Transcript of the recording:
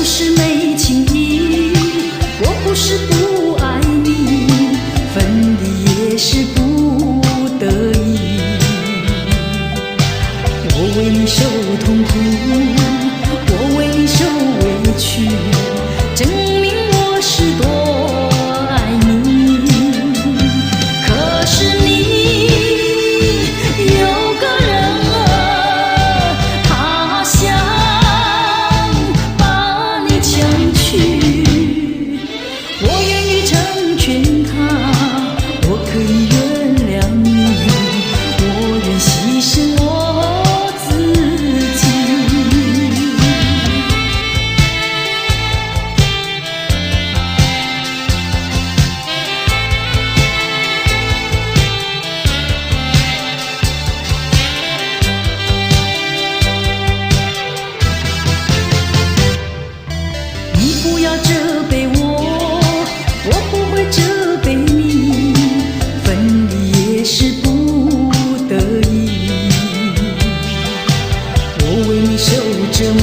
是没情义，我不是不爱你，分离也是不得已。我为你受痛苦，我为你受委屈，证明我是多爱你。可是你有个人儿，他想把你抢去。我愿意成全他，我可以原谅你，我愿牺牲我自己。你不要责备我，我不会责备你，分离也是不得已。我为你受折磨，